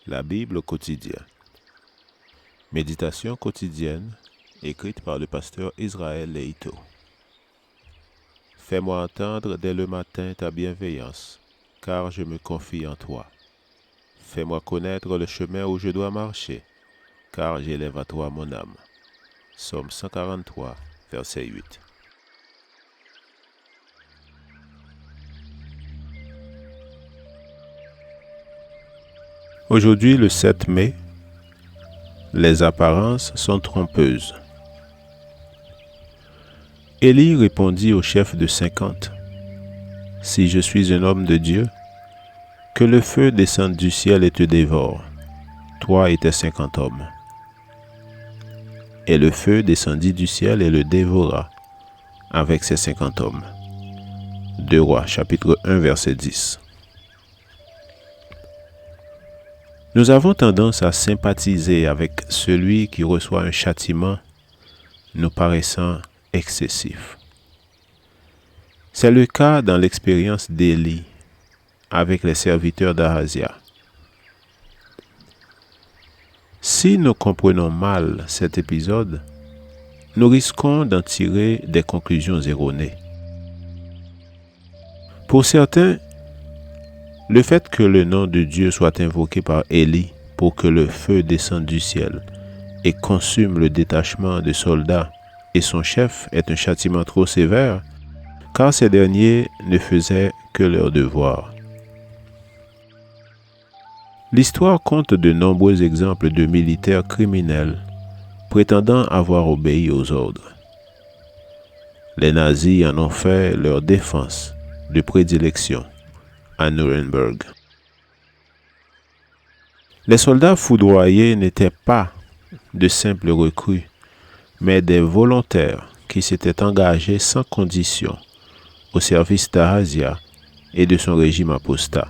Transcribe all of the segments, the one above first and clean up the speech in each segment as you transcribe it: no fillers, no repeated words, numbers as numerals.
La Bible au quotidien. Méditation quotidienne écrite par le pasteur Israël Leito. Fais-moi entendre dès le matin ta bienveillance, car je me confie en toi. Fais-moi connaître le chemin où je dois marcher, car j'élève à toi mon âme. Psaume 143, verset 8. Aujourd'hui, le 7 mai, les apparences sont trompeuses. Élie répondit au chef de 50, « Si je suis un homme de Dieu, que le feu descende du ciel et te dévore, toi et tes 50 hommes. » Et le feu descendit du ciel et le dévora, avec ses 50 hommes. 2 Rois, chapitre 1, verset 10. Nous avons tendance à sympathiser avec celui qui reçoit un châtiment nous paraissant excessif. C'est le cas dans l'expérience d'Élie avec les serviteurs d'Ahazia. Si nous comprenons mal cet épisode, nous risquons d'en tirer des conclusions erronées. Pour certains, le fait que le nom de Dieu soit invoqué par Élie pour que le feu descende du ciel et consume le détachement de soldats et son chef est un châtiment trop sévère, car ces derniers ne faisaient que leur devoir. L'histoire compte de nombreux exemples de militaires criminels prétendant avoir obéi aux ordres. Les nazis en ont fait leur défense de prédilection à Nuremberg. Les soldats foudroyés n'étaient pas de simples recrues, mais des volontaires qui s'étaient engagés sans condition au service d'Ahazia et de son régime apostat.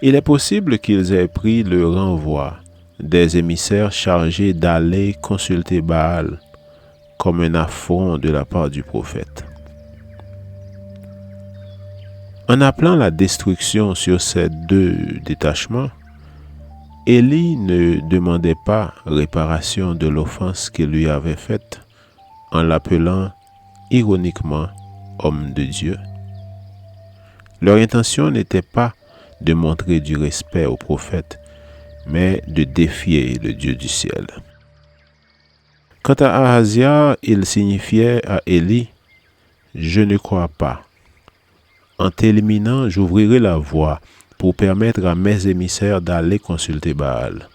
Il est possible qu'ils aient pris le renvoi des émissaires chargés d'aller consulter Baal comme un affront de la part du prophète. En appelant la destruction sur ces deux détachements, Élie ne demandait pas réparation de l'offense qu'il lui avait faite en l'appelant ironiquement homme de Dieu. Leur intention n'était pas de montrer du respect au prophète, mais de défier le Dieu du ciel. Quant à Ahazia, il signifiait à Élie, « Je ne crois pas. En t'éliminant, j'ouvrirai la voie pour permettre à mes émissaires d'aller consulter Baal. »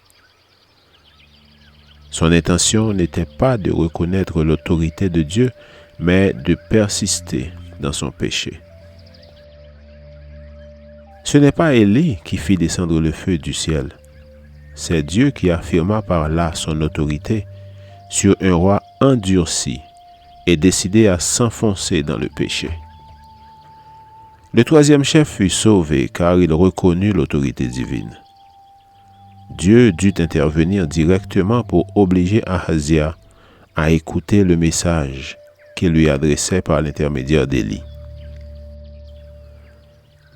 Son intention n'était pas de reconnaître l'autorité de Dieu, mais de persister dans son péché. Ce n'est pas Élie qui fit descendre le feu du ciel. C'est Dieu qui affirma par là son autorité sur un roi endurci et décidé à s'enfoncer dans le péché. Le troisième chef fut sauvé car il reconnut l'autorité divine. Dieu dut intervenir directement pour obliger Ahazia à écouter le message qu'il lui adressait par l'intermédiaire d'Élie.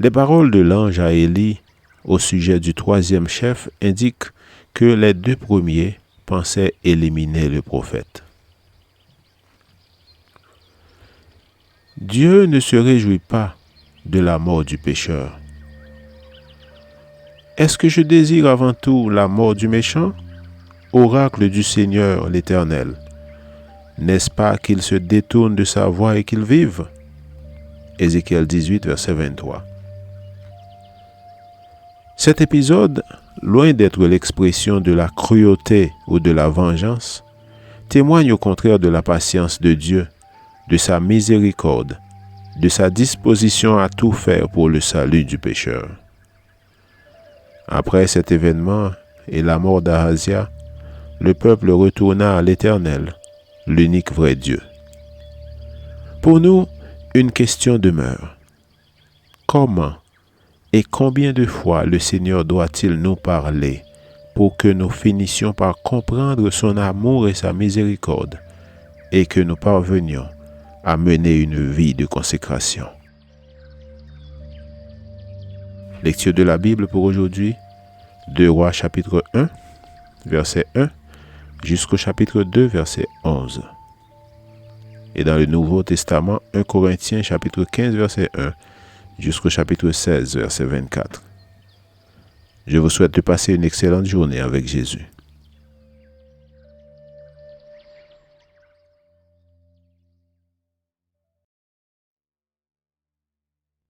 Les paroles de l'ange à Élie au sujet du troisième chef indiquent que les deux premiers pensaient éliminer le prophète. Dieu ne se réjouit pas de la mort du pécheur. Est-ce que je désire avant tout la mort du méchant? Oracle du Seigneur l'Éternel. N'est-ce pas qu'il se détourne de sa voie et qu'il vive? Ézéchiel 18, verset 23. Cet épisode, loin d'être l'expression de la cruauté ou de la vengeance, témoigne au contraire de la patience de Dieu, de sa miséricorde, de sa disposition à tout faire pour le salut du pécheur. Après cet événement et la mort d'Ahazia, le peuple retourna à l'Éternel, l'unique vrai Dieu. Pour nous, une question demeure. Comment et combien de fois le Seigneur doit-il nous parler pour que nous finissions par comprendre son amour et sa miséricorde et que nous parvenions à mener une vie de consécration? Lecture de la Bible pour aujourd'hui, 2 Rois chapitre 1, verset 1, jusqu'au chapitre 2, verset 11. Et dans le Nouveau Testament, 1 Corinthiens chapitre 15, verset 1, jusqu'au chapitre 16, verset 24. Je vous souhaite de passer une excellente journée avec Jésus.